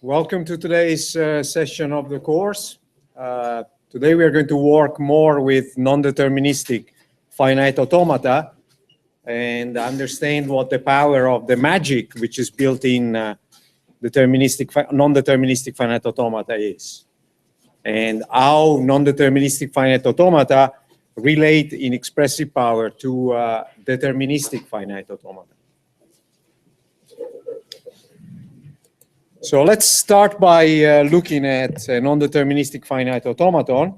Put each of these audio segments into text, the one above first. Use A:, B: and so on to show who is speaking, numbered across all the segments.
A: Welcome to today's session of the course. Today we are going to work more with non-deterministic finite automata and understand what the power of the magic which is built in non-deterministic finite automata is, and how non-deterministic finite automata relate in expressive power to deterministic finite automata. So let's start by looking at a non-deterministic finite automaton.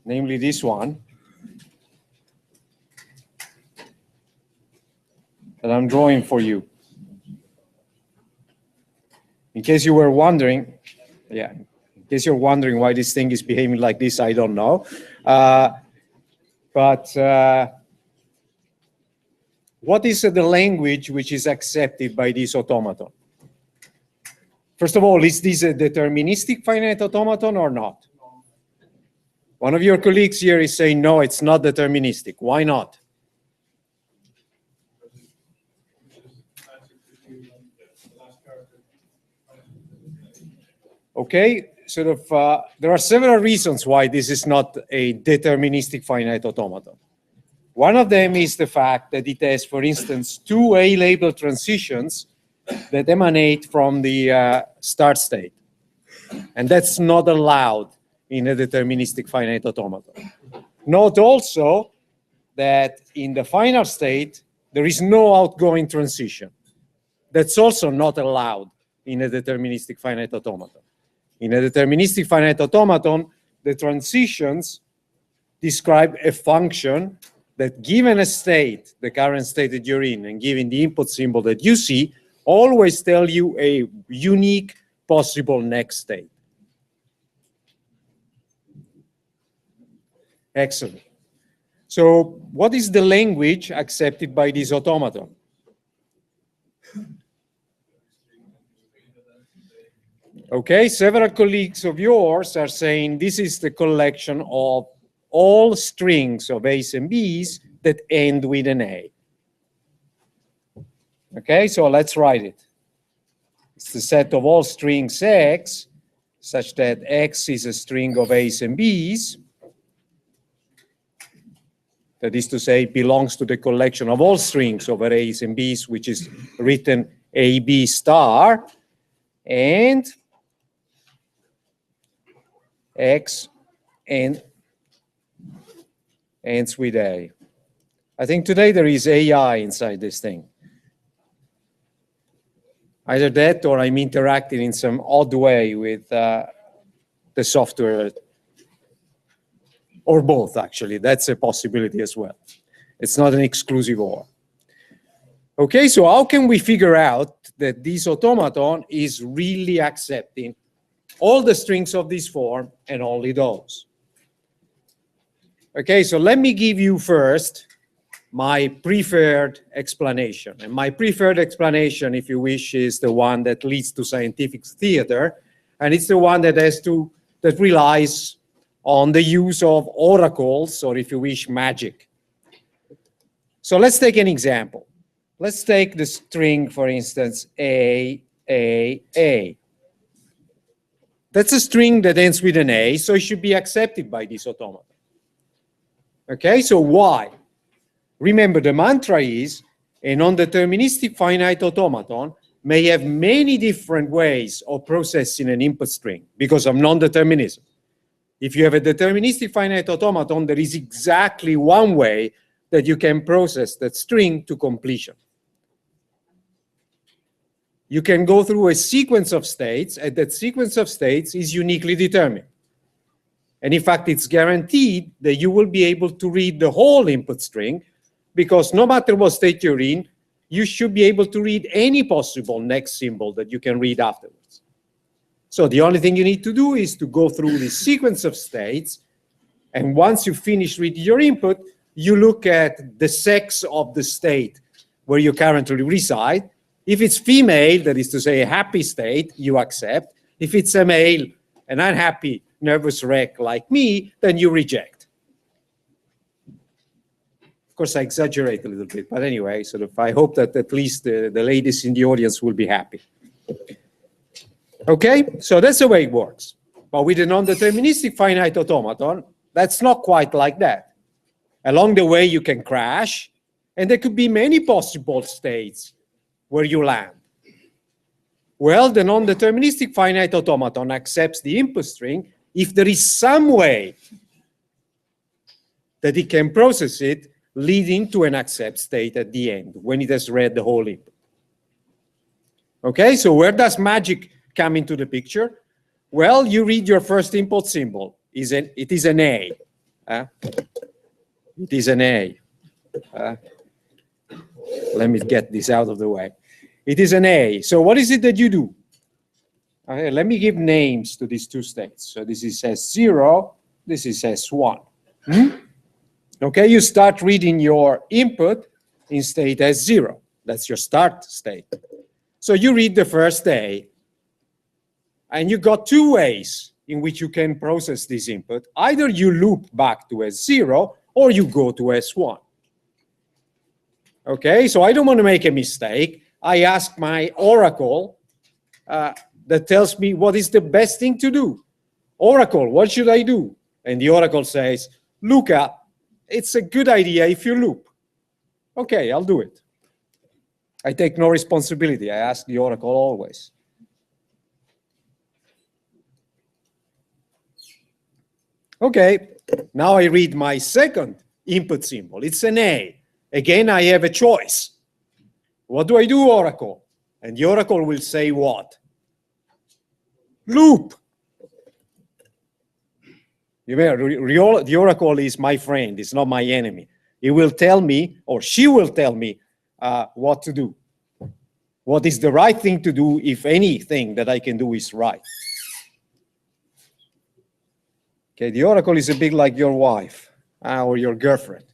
A: Namely this one that I'm drawing for you. In case you were wondering, in case you're wondering why this thing is behaving like this, I don't know. But what is the language which is accepted by this automaton? First of all, is this a deterministic finite automaton or not? One of your colleagues here is saying, no, it's not deterministic. Why not? Okay, there are several reasons why this is not a deterministic finite automaton. One of them is the fact that it has, for instance, two A-label transitions that emanate from the start state. And that's not allowed in a deterministic finite automaton. Note also that in the final state, there is no outgoing transition. That's also not allowed in a deterministic finite automaton. In a deterministic finite automaton, the transitions describe a function that, given a state, the current state that you're in, and given the input symbol that you see, always tell you a unique possible next state. Excellent. So what is the language accepted by this automaton? Okay, several colleagues of yours are saying this is the collection of all strings of A's and B's that end with an A. Okay, so let's write it. It's the set of all strings X, such that X is a string of A's and B's. That is to say, it belongs to the collection of all strings over A's and B's, which is written AB star, and X and ends with A. I think today there is AI inside this thing. Either that or I'm interacting in some odd way with the software. Or both, actually. That's a possibility as well. It's not an exclusive or. Okay, so how can we figure out that this automaton is really accepting all the strings of this form and only those? Okay, so let me give you first my preferred explanation. And my preferred explanation, if you wish, is the one that leads to scientific theater. And it's the one that relies on the use of oracles, or if you wish, magic. So let's take an example. Let's take the string, for instance, A. That's a string that ends with an A, so it should be accepted by this automaton. Okay, so why? Remember, the mantra is a non-deterministic finite automaton may have many different ways of processing an input string because of non-determinism. If you have a deterministic finite automaton, there is exactly one way that you can process that string to completion. You can go through a sequence of states, and that sequence of states is uniquely determined. And in fact, it's guaranteed that you will be able to read the whole input string, because no matter what state you're in, you should be able to read any possible next symbol that you can read afterwards. So the only thing you need to do is to go through this sequence of states, and once you finish reading your input, you look at the sex of the state where you currently reside. If it's female, that is to say a happy state, you accept. If it's a male, an unhappy, nervous wreck like me, then you reject. course, I exaggerate a little bit, but anyway, sort of, I hope that at least the ladies in the audience will be happy. Okay, so that's the way it works. But with a non-deterministic finite automaton, that's not quite like that. Along the way, you can crash, and there could be many possible states where you land. Well, the non-deterministic finite automaton accepts the input string if there is some way that it can process it, leading to an accept state at the end, when it has read the whole input. Okay, so where does magic come into the picture? Well, you read your first input symbol. It is an A. It is an A. Let me get this out of the way. It is an A. So what is it that you do? Okay, let me give names to these two states. So this is S0, this is S1. Okay, you start reading your input in state S0. That's your start state. So you read the first A, and you got two ways in which you can process this input. Either you loop back to S0, or you go to S1. Okay, so I don't want to make a mistake. I ask my oracle that tells me what is the best thing to do. Oracle, what should I do? And the oracle says, Luca, it's a good idea if you loop. Okay, I'll do it. I take no responsibility. I ask the oracle always. Okay, now I read my second input symbol. It's an A. Again, I have a choice. What do I do, oracle? And the oracle will say what? Loop. The oracle is my friend. It's not my enemy. He will tell me, or she will tell me, what to do. What is the right thing to do if anything that I can do is right? Okay, the oracle is a bit like your wife or your girlfriend.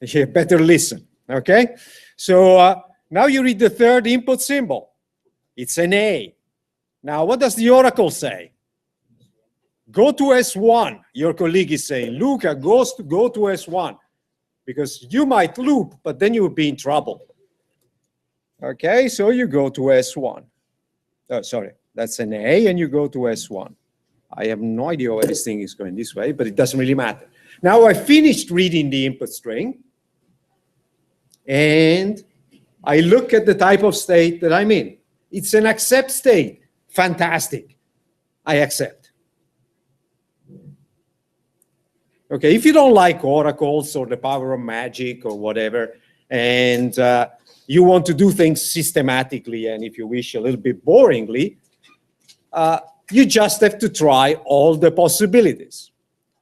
A: You better listen, okay? So now you read the third input symbol. It's an A. Now, what does the oracle say? Go to S1. Your colleague is saying, Luca, go to S1. Because you might loop, but then you'll be in trouble. Okay, so you go to S1. Oh, sorry, that's an A, and you go to S1. I have no idea why this thing is going this way, but it doesn't really matter. Now I finished reading the input string, and I look at the type of state that I'm in. It's an accept state. Fantastic. I accept. Okay, if you don't like oracles or the power of magic or whatever, and you want to do things systematically and, if you wish, a little bit boringly, you just have to try all the possibilities.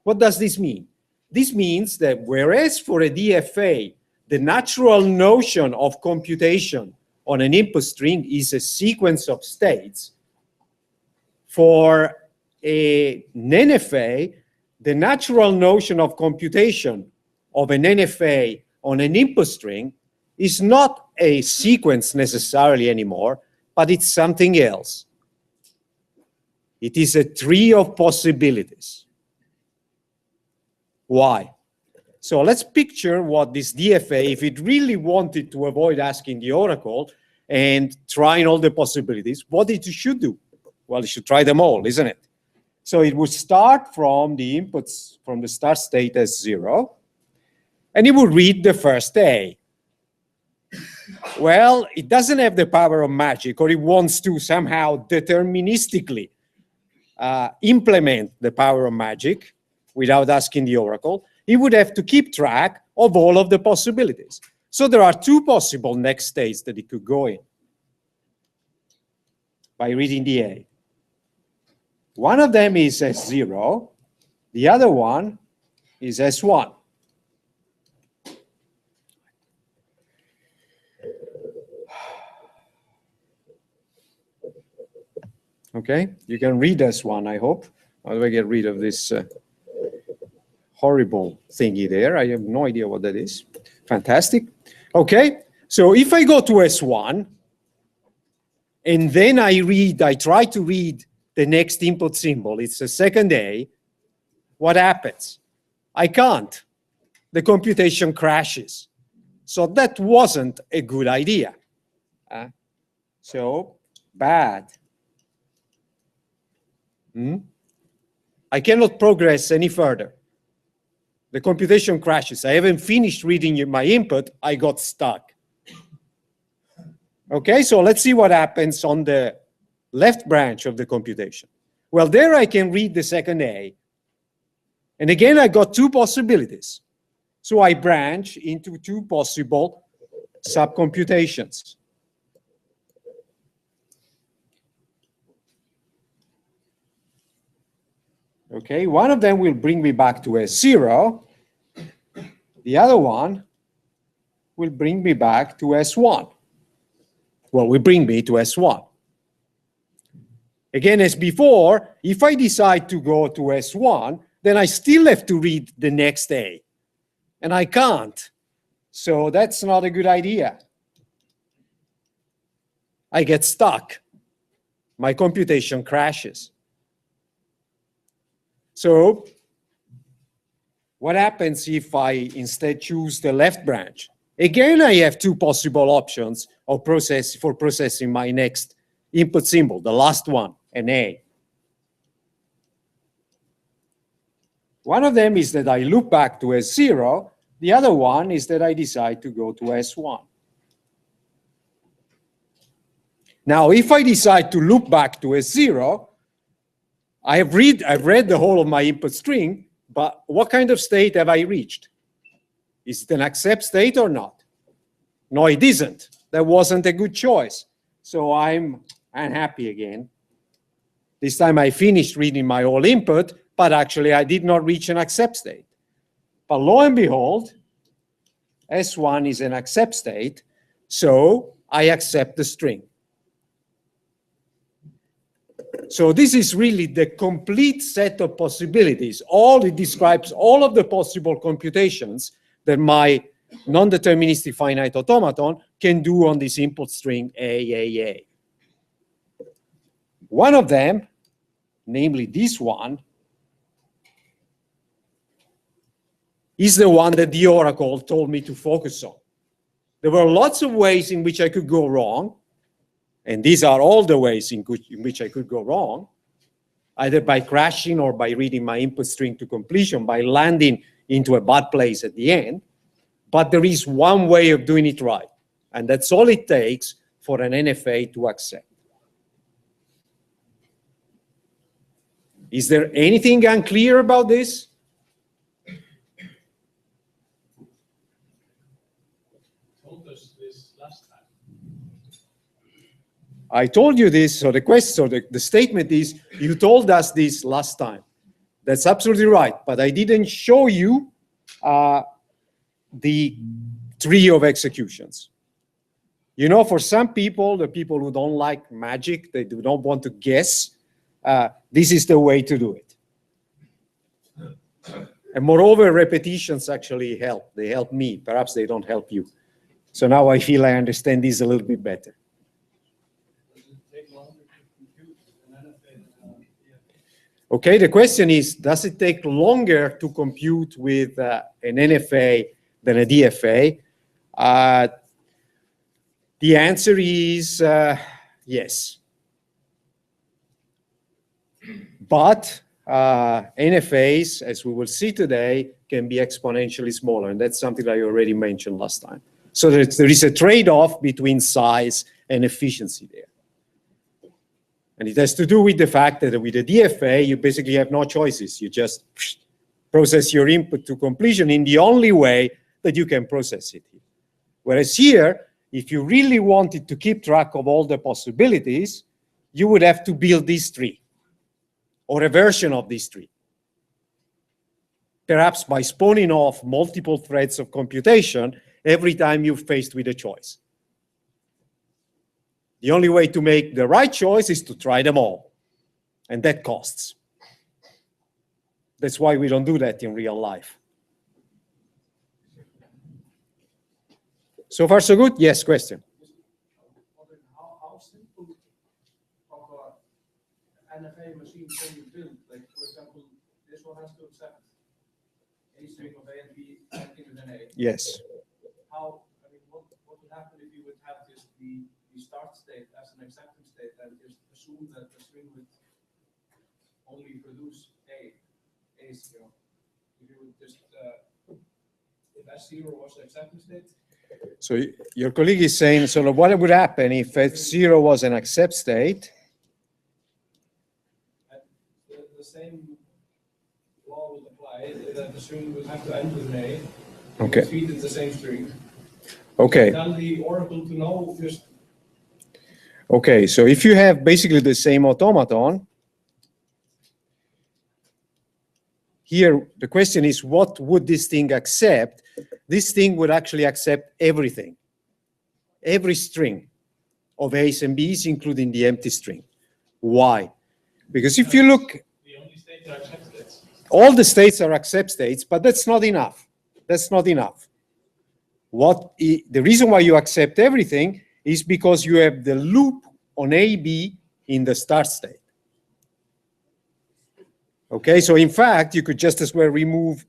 A: What does this mean? This means that whereas for a DFA, the natural notion of computation on an input string is a sequence of states, for an NFA, the natural notion of computation of an NFA on an input string is not a sequence necessarily anymore, but it's something else. It is a tree of possibilities. Why? So let's picture what this DFA, if it really wanted to avoid asking the oracle and trying all the possibilities, what it should do? Well, it should try them all, isn't it? So it would start from the inputs, from the start state as 0, and it would read the first A. Well, it doesn't have the power of magic, or it wants to somehow deterministically implement the power of magic without asking the oracle. It would have to keep track of all of the possibilities. So there are two possible next states that it could go in by reading the A. One of them is S0, the other one is S1. Okay, you can read S1, I hope. How do I get rid of this horrible thingy there? I have no idea what that is. Fantastic. Okay, so if I go to S1, and then I try to read the next input symbol, it's a second A, what happens? I can't. the computation crashes. So that wasn't a good idea. So bad. I cannot progress any further. The computation crashes. I haven't finished reading my input. I got stuck. Okay, so let's see what happens on the left branch of the computation. Well, there I can read the second A. And again, I got two possibilities. So I branch into two possible subcomputations. Okay, one of them will bring me back to S0. The other one will bring me back to S1. Well, will bring me to S1. Again, as before, if I decide to go to S1, then I still have to read the next A. And I can't. So that's not a good idea. I get stuck. My computation crashes. So what happens if I instead choose the left branch? Again, I have two possible options of processing my next input symbol, the last one, an A. One of them is that I loop back to S0. The other one is that I decide to go to S1. Now, if I decide to loop back to S0, I've read the whole of my input string, but what kind of state have I reached? Is it an accept state or not? No, it isn't. That wasn't a good choice. So I'm unhappy again. This time I finished reading my whole input, but actually I did not reach an accept state. But lo and behold, S1 is an accept state, so I accept the string. So this is really the complete set of possibilities. It describes all of the possible computations that my non-deterministic finite automaton can do on this input string A. One of them, namely this one, is the one that the oracle told me to focus on. There were lots of ways in which I could go wrong, and these are all the ways in which I could go wrong, either by crashing or by reading my input string to completion, by landing into a bad place at the end. But there is one way of doing it right, and that's all it takes for an NFA to accept. Is there anything unclear about this? I told you this, so the statement is, you told us this last time. That's absolutely right, but I didn't show you the tree of executions. You know, for some people, the people who don't like magic, they do not want to guess, this is the way to do it. And moreover, repetitions actually help. They help me. Perhaps they don't help you. So now I feel I understand this a little bit better. Okay, the question is, does it take longer to compute with an NFA than a DFA? The answer is yes. But NFAs, as we will see today, can be exponentially smaller, and that's something I already mentioned last time. So there is a trade-off between size and efficiency there. And it has to do with the fact that with a DFA, you basically have no choices. You just process your input to completion in the only way that you can process it. Whereas here, if you really wanted to keep track of all the possibilities, you would have to build this tree, or a version of this tree. Perhaps by spawning off multiple threads of computation every time you're faced with a choice. The only way to make the right choice is to try them all, and that costs. That's why we don't do that in real life. So far, so good? Yes, question?
B: How simple of an NFA machine can you build? Like, for example, this one has to accept a string of A and B ending with an A.
A: Yes.
B: How, I mean, what would happen if you would have just the start state as an acceptance state and just assume that the string would only produce A, A0? If you would just, if S0 was the acceptance state?
A: So your colleague is saying, so what would happen if S0 was an accept state?
B: The same law would apply, that the string would have to end with an A.
A: Okay.
B: Treat it the same string.
A: Okay.
B: Tell the oracle to know just.
A: Okay, so if you have basically the same automaton, here the question is, what would this thing accept? This thing would actually accept everything, every string of A's and B's, including the empty string. Why? Because if you look,
B: The only states are accept states.
A: all the states are accept states, but that's not enough. That's not enough. The reason why you accept everything is because you have the loop on A, B in the start state. Okay, so in fact, you could just as well remove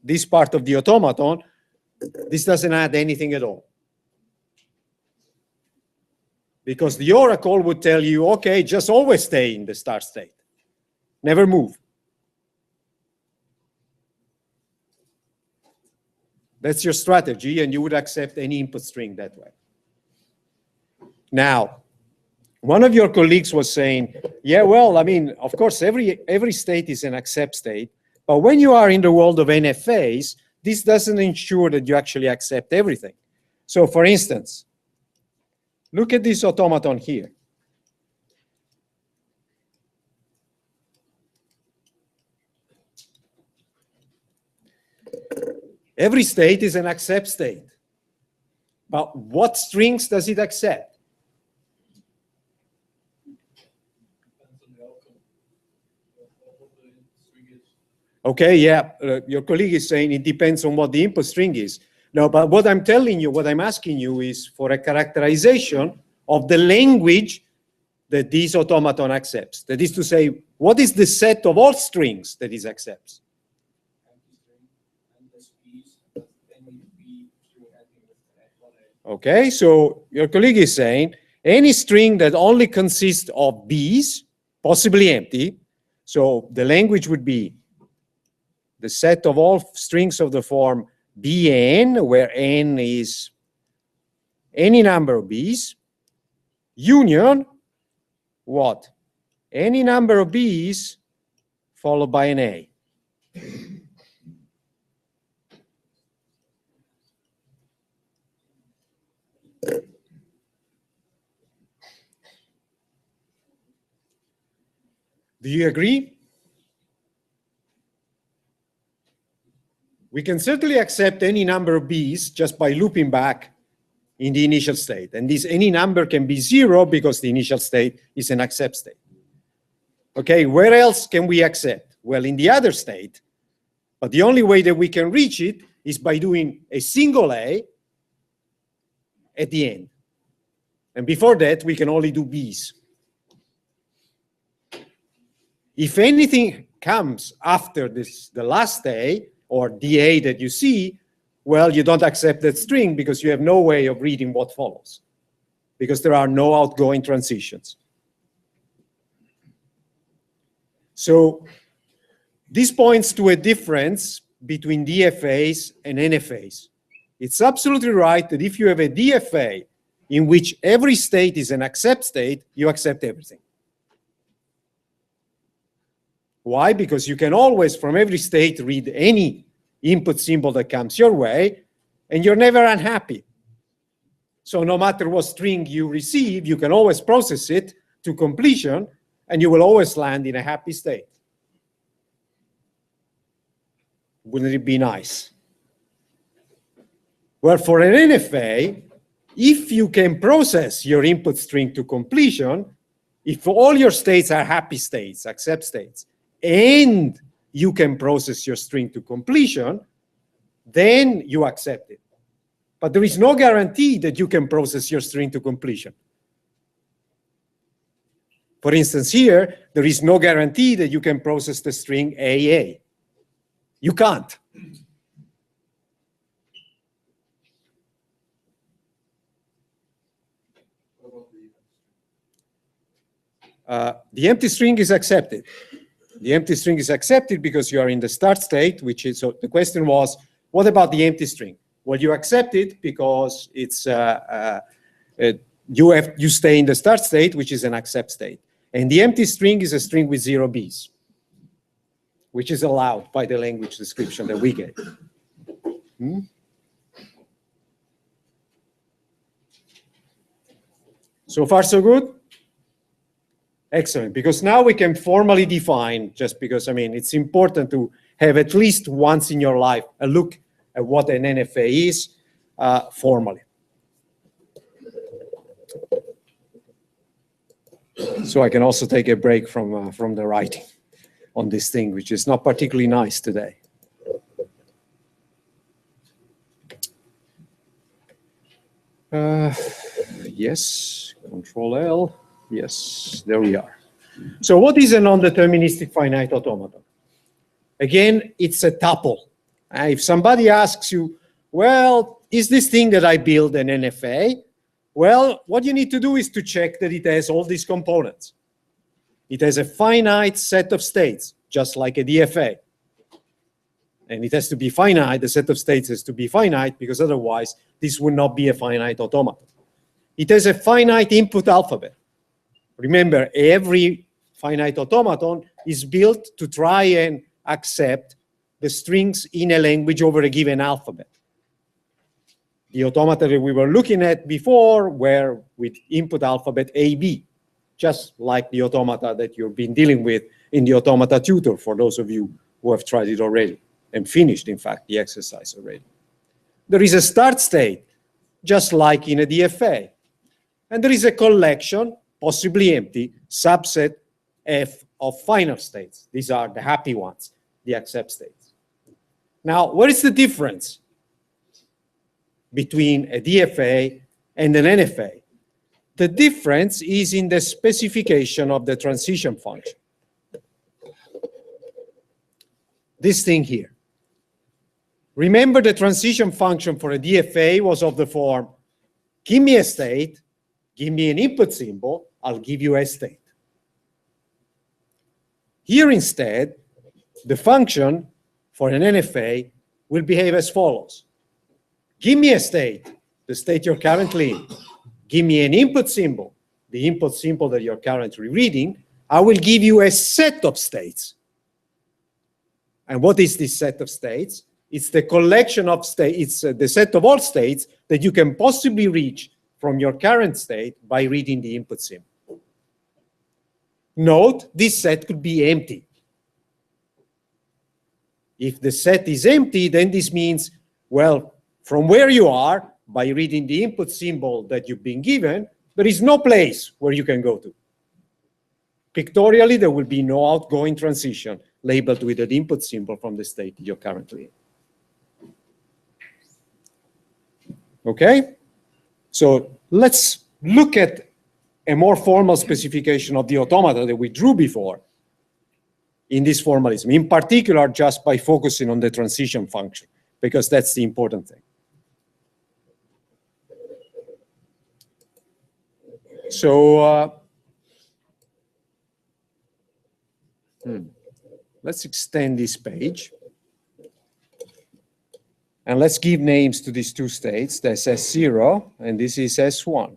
A: this part of the automaton. This doesn't add anything at all. Because the oracle would tell you, okay, just always stay in the start state. Never move. That's your strategy, and you would accept any input string that way. Now, one of your colleagues was saying, yeah, well, I mean, of course, every state is an accept state, but when you are in the world of NFAs, this doesn't ensure that you actually accept everything. So for instance, look at this automaton here. Every state is an accept state. But what strings does it accept? Okay, yeah, your colleague is saying it depends on what the input string is. No, but what I'm telling you, what I'm asking you is for a characterization of the language that this automaton accepts. That is to say, what is the set of all strings that it accepts? Okay, so your colleague is saying any string that only consists of B's, possibly empty, so the language would be the set of all strings of the form Bn, where n is any number of B's, union, what? Any number of B's followed by an A. Do you agree? We can certainly accept any number of B's just by looping back in the initial state. And this any number can be 0 because the initial state is an accept state. Okay, where else can we accept? Well, in the other state. But the only way that we can reach it is by doing a single A at the end. And before that, we can only do B's. If anything comes after this, the last A, or the A that you see, well, you don't accept that string because you have no way of reading what follows, because there are no outgoing transitions. So this points to a difference between DFAs and NFAs. It's absolutely right that if you have a DFA in which every state is an accept state, you accept everything. Why? Because you can always, from every state, read any input symbol that comes your way, and you're never unhappy. So no matter what string you receive, you can always process it to completion, and you will always land in a happy state. Wouldn't it be nice? Well, for an NFA, if you can process your input string to completion, if all your states are happy states, accept states, and you can process your string to completion, then you accept it. But there is no guarantee that you can process your string to completion. For instance, here, there is no guarantee that you can process the string AA. You can't. The empty string is accepted. The empty string is accepted because you are in the start state, which is, so the question was, what about the empty string? Well, you accept it because it's, you stay in the start state, which is an accept state. And the empty string is a string with 0 Bs, which is allowed by the language description that we get. So far, so good? Excellent, because now we can formally define, just because, I mean, it's important to have at least once in your life a look at what an NFA is formally. So I can also take a break from the writing on this thing, which is not particularly nice today. Yes, Control L. Yes, there we are. So what is a non-deterministic finite automaton? Again, it's a tuple. If somebody asks you, well, is this thing that I build an NFA? Well, what you need to do is to check that it has all these components. It has a finite set of states, just like a DFA. And it has to be finite. The set of states has to be finite, because otherwise this would not be a finite automaton. It has a finite input alphabet. Remember, every finite automaton is built to try and accept the strings in a language over a given alphabet. The automata that we were looking at before were with input alphabet AB, just like the automata that you've been dealing with in the automata tutor, for those of you who have tried it already and finished, in fact, the exercise already. There is a start state, just like in a DFA. And there is a collection, possibly empty, subset F of final states. These are the happy ones, the accept states. Now, what is the difference between a DFA and an NFA? The difference is in the specification of the transition function. This thing here. Remember, the transition function for a DFA was of the form, give me a state, give me an input symbol, I'll give you a state. Here instead, the function for an NFA will behave as follows. Give me a state, the state you're currently in. Give me an input symbol, the input symbol that you're currently reading. I will give you a set of states. And what is this set of states? It's the collection of states, it's the set of all states that you can possibly reach from your current state by reading the input symbol. Note, this set could be empty. If the set is empty, then this means, well, from where you are, by reading the input symbol that you've been given, there is no place where you can go to. Pictorially, there will be no outgoing transition labeled with an input symbol from the state you're currently in. Okay? So let's look at a more formal specification of the automata that we drew before in this formalism, in particular, just by focusing on the transition function, because that's the important thing. So let's extend this page. And let's give names to these two states. That's S0, and this is S1.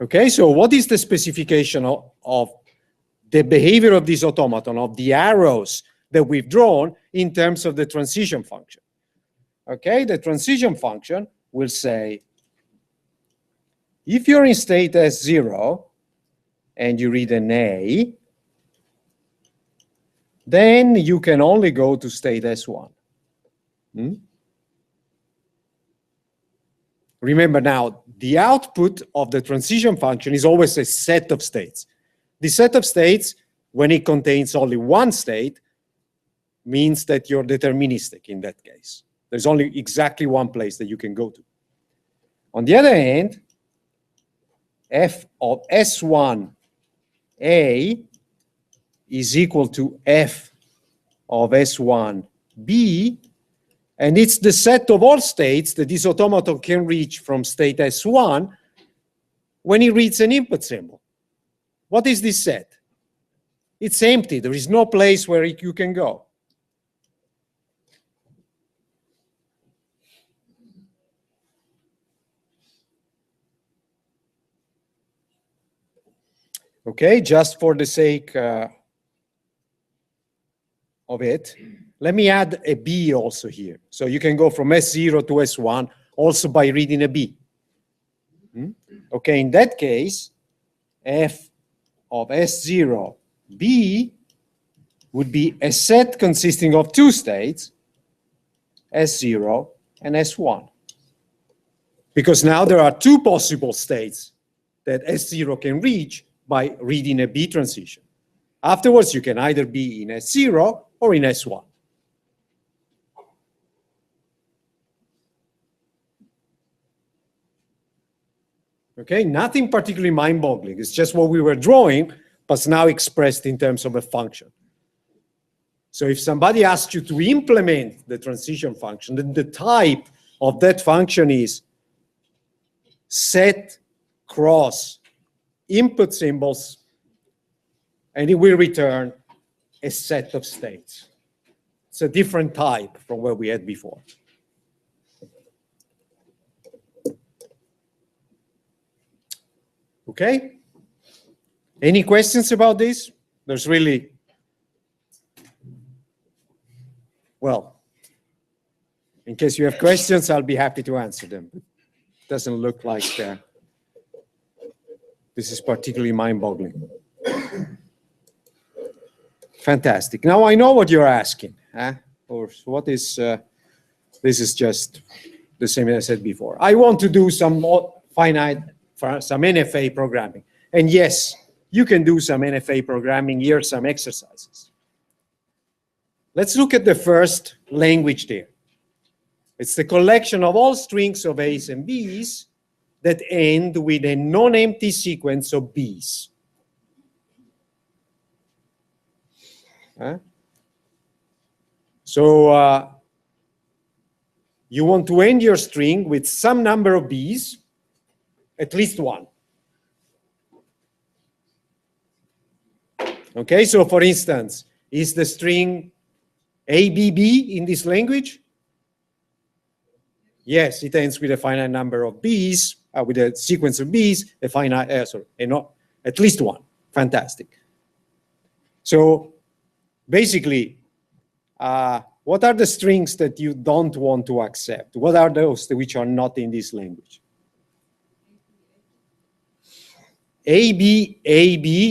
A: Okay, so what is the specification of the behavior of this automaton, of the arrows that we've drawn in terms of the transition function? Okay, the transition function will say, if you're in state S0 and you read an A, then you can only go to state S1. Remember now, the output of the transition function is always a set of states. The set of states, when it contains only one state, means that you're deterministic in that case. There's only exactly one place that you can go to. On the other hand, f of S1A is equal to f of S1B, and it's the set of all states that this automaton can reach from state S1 when it reads an input symbol. What is this set? It's empty. There is no place where you can go. Okay, just for the sake of it, let me add a B also here. So you can go from S0 to S1 also by reading a B. Okay, in that case, f of S0 B would be a set consisting of two states, S0 and S1. Because now there are two possible states that S0 can reach by reading a B transition. Afterwards, you can either be in S0 or in S1. Okay, nothing particularly mind-boggling. It's just what we were drawing, but now expressed in terms of a function. So if somebody asks you to implement the transition function, then the type of that function is set cross input symbols, and it will return a set of states. It's a different type from what we had before. Okay? Any questions about this? There's really, well, in case you have questions, I'll be happy to answer them. It doesn't look like this is particularly mind-boggling. Fantastic. Now I know what you're asking. Or what is, this is just the same as I said before. I want to do some more finite, some NFA programming. And yes, you can do some NFA programming. Here are some exercises. Let's look at the first language there. It's the collection of all strings of A's and B's that end with a non-empty sequence of B's. So you want to end your string with some number of B's, at least one. Okay, so for instance, is the string ABB in this language? Yes, it ends with a finite number of B's, with a sequence of B's, a finite, at least one. Fantastic. So basically, what are the strings that you don't want to accept? What are those which are not in this language? AB,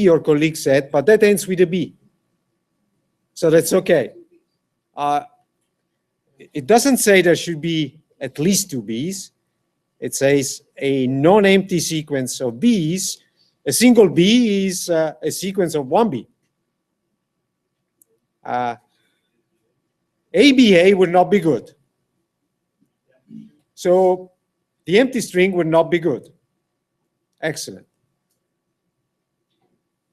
A: your colleague said, but that ends with a B. So that's okay. It doesn't say there should be at least two B's. It says a non-empty sequence of B's. A single B is a sequence of one B. ABA would not be good. So the empty string would not be good. Excellent.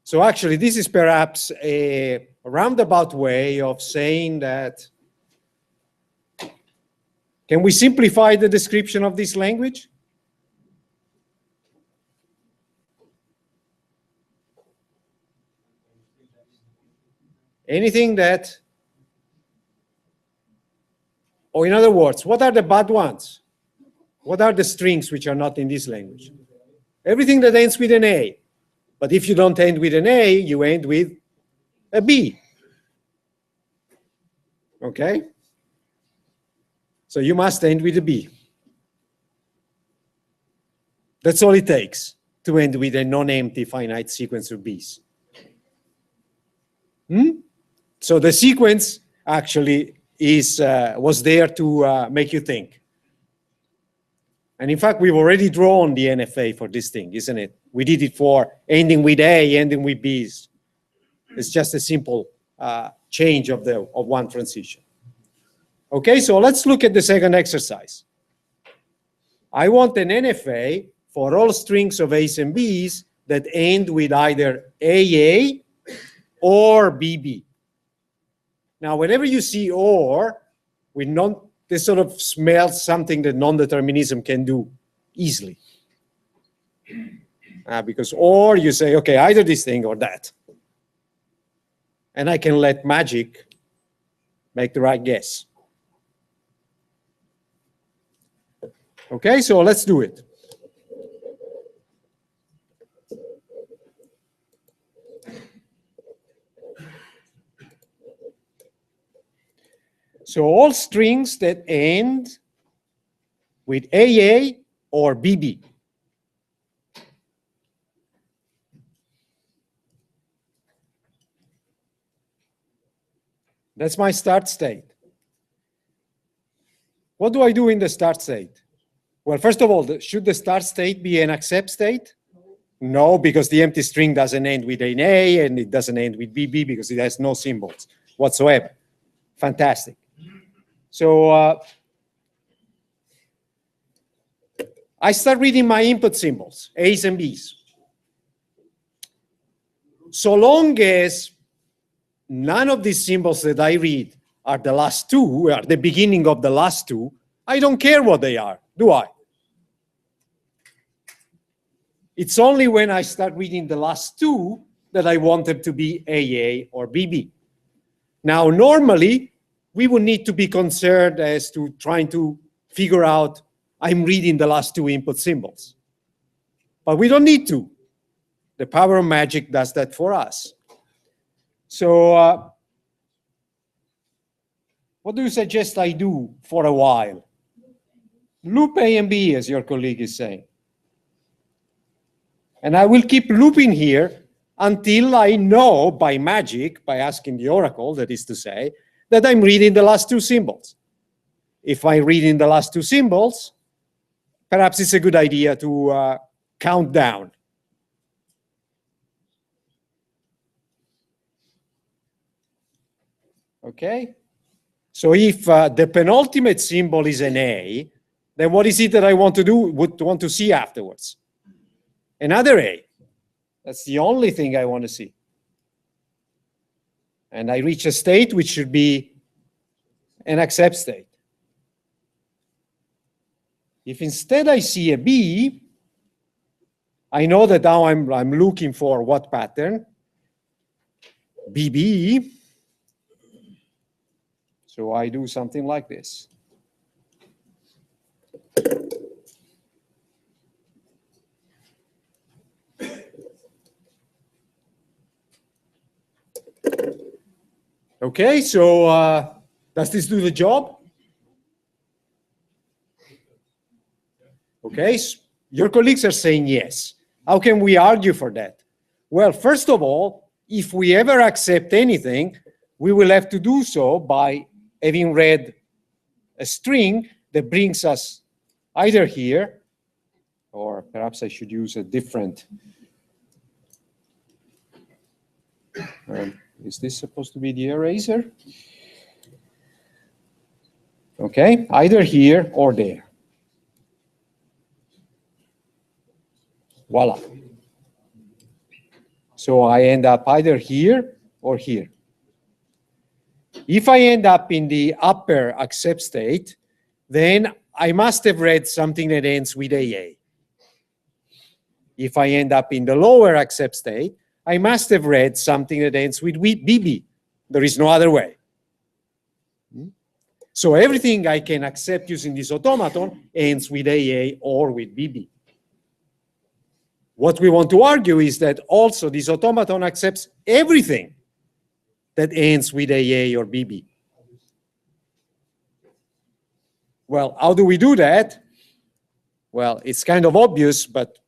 A: So actually, this is perhaps a roundabout way of saying that, can we simplify the description of this language? Anything that, or in other words, what are the bad ones? What are the strings which are not in this language? Everything that ends with an A. But if you don't end with an A, you end with a B. Okay? So you must end with a B. That's all it takes to end with a non-empty finite sequence of B's. So the sequence actually was there to make you think. And in fact, we've already drawn the NFA for this thing, isn't it? We did it for ending with A, ending with B's. It's just a simple change of one transition. Okay, so let's look at the second exercise. I want an NFA for all strings of A's and B's that end with either AA or BB. Now, whenever you see or, this sort of smells something that non-determinism can do easily. Because or you say, okay, either this thing or that. And I can let magic make the right guess. Okay, so let's do it. So all strings that end with AA or BB. That's my start state. What do I do in the start state? Well, first of all, should the start state be an accept state? No, because the empty string doesn't end with an A and it doesn't end with BB because it has no symbols whatsoever. Fantastic. So I start reading my input symbols, A's and B's. So long as none of these symbols that I read are the last two, are the beginning of the last two, I don't care what they are, do I? It's only when I start reading the last two that I want them to be AA or BB. Now, normally, we would need to be concerned as to trying to figure out, I'm reading the last two input symbols. But we don't need to. The power of magic does that for us. So what do you suggest I do for a while? Loop A and B, as your colleague is saying. And I will keep looping here until I know by magic, by asking the oracle, that is to say, that I'm reading the last two symbols. If I'm reading the last two symbols, perhaps it's a good idea to count down. Okay? So if the penultimate symbol is an A, then what is it that I want to do, would want to see afterwards? Another A. That's the only thing I want to see. And I reach a state which should be an accept state. If instead I see a B, I know that now I'm looking for what pattern? BB. So I do something like this. Okay, so does this do the job? Okay, so your colleagues are saying yes. How can we argue for that? Well, first of all, if we ever accept anything, we will have to do so by having read a string that brings us either here, or perhaps I should use a different. Is this supposed to be the eraser? Okay, either here or there. Voila. So I end up either here or here. If I end up in the upper accept state, then I must have read something that ends with AA. If I end up in the lower accept state, I must have read something that ends with BB. There is no other way. So everything I can accept using this automaton ends with AA or with BB. What we want to argue is that also this automaton accepts everything that ends with AA or BB. Well, how do we do that? Well, it's kind of obvious, but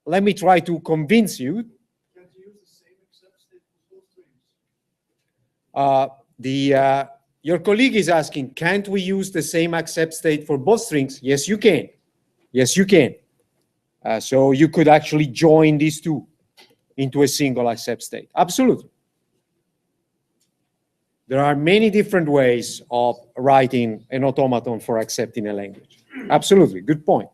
A: let me try to convince you.
B: Can't you use the same accept state for both strings?
A: Your colleague is asking, can't we use the same accept state for both strings? Yes, you can. Yes, you can. So you could actually join these two into a single accept state. Absolutely. There are many different ways of writing an automaton for accepting a language. Absolutely, good point.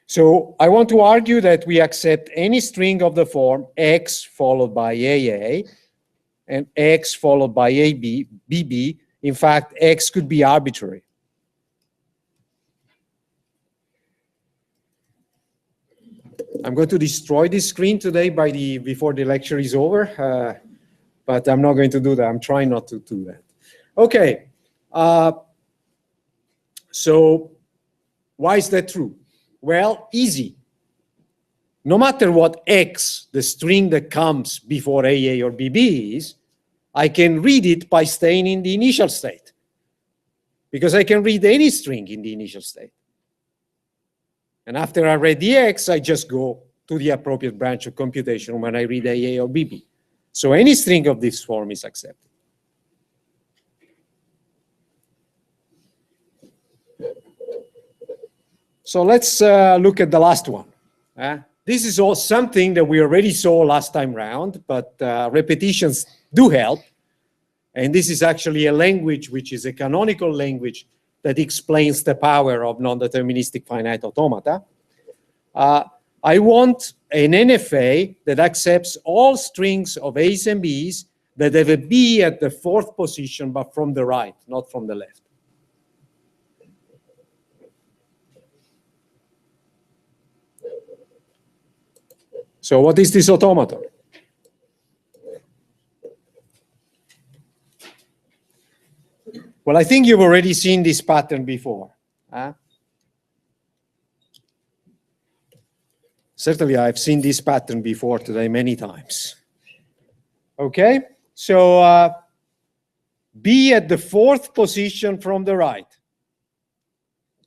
A: So I want to argue that we accept any string of the form x followed by AA and x followed by AB, BB. In fact, x could be arbitrary. I'm going to destroy this screen today before the lecture is over, but I'm not going to do that. I'm trying not to do that. Okay, so why is that true? Well, easy. No matter what x, the string that comes before AA or BB is, I can read it by staying in the initial state, because I can read any string in the initial state. And after I read the x, I just go to the appropriate branch of computation when I read AA or BB. So any string of this form is accepted. So let's look at the last one. This is all something that we already saw last time round, but repetitions do help. And this is actually a language which is a canonical language that explains the power of non-deterministic finite automata. I want an NFA that accepts all strings of A's and B's that have a B at the fourth position, but from the right, not from the left. So what is this automaton? Well, I think you've already seen this pattern before. Certainly, I've seen this pattern before today many times. Okay, so B at the fourth position from the right.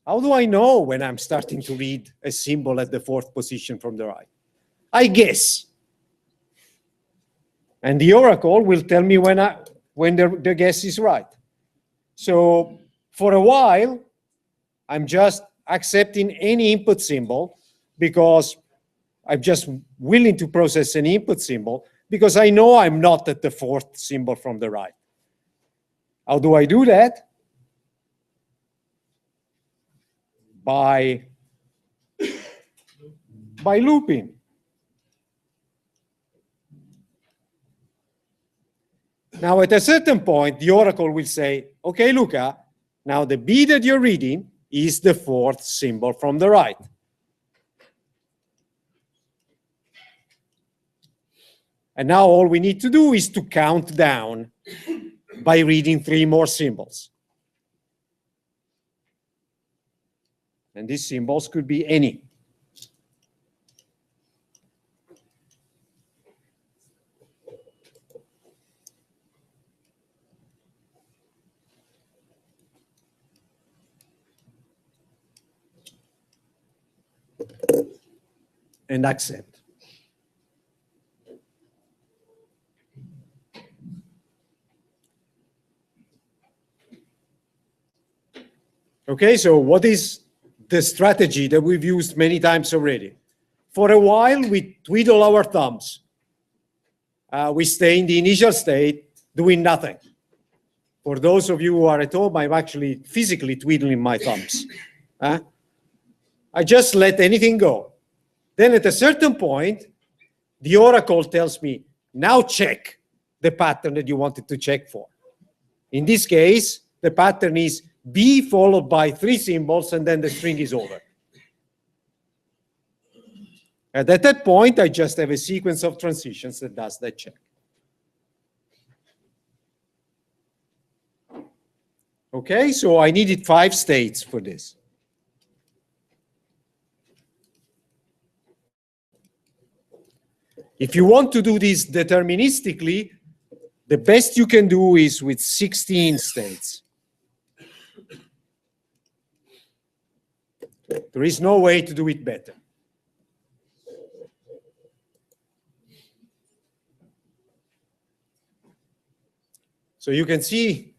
A: How do I know when I'm starting to read a symbol at the fourth position from the right? I guess. And the oracle will tell me when the guess is right. So for a while, I'm just accepting any input symbol because I'm just willing to process an input symbol because I know I'm not at the fourth symbol from the right. How do I do that? By looping. Now, at a certain point, the oracle will say, okay, Luca, now the B that you're reading is the fourth symbol from the right. And now all we need to do is to count down by reading 3 more symbols. And these symbols could be any. And accept. Okay, so what is the strategy that we've used many times already? For a while, we twiddle our thumbs. We stay in the initial state doing nothing. For those of you who are at home, I'm actually physically twiddling my thumbs. I just let anything go. Then at a certain point, the oracle tells me, now check the pattern that you wanted to check for. In this case, the pattern is B followed by 3 symbols, and then the string is over. And at that point, I just have a sequence of transitions that does that check. Okay, so I needed 5 states for this. If you want to do this deterministically, the best you can do is with 16 states. There is no way to do it better. So you can see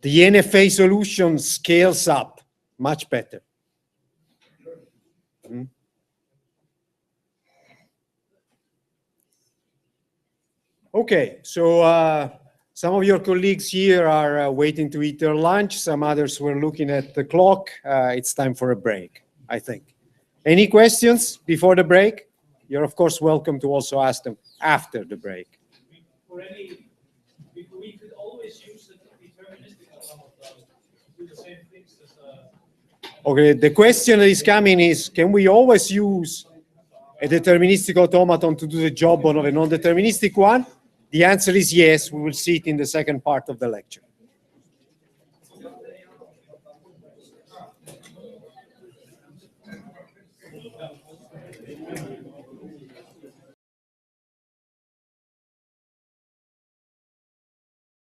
A: the NFA solution scales up much better. Okay, so some of your colleagues here are waiting to eat their lunch. Some others were looking at the clock. It's time for a break, I think. Any questions before the break? You're of course welcome to also ask them after the break.
B: We could always use the deterministic automata to do the same things as
A: Okay, the question that is coming is, can we always use a deterministic automaton to do the job of a non-deterministic one? The answer is yes. We will see it in the second part of the lecture.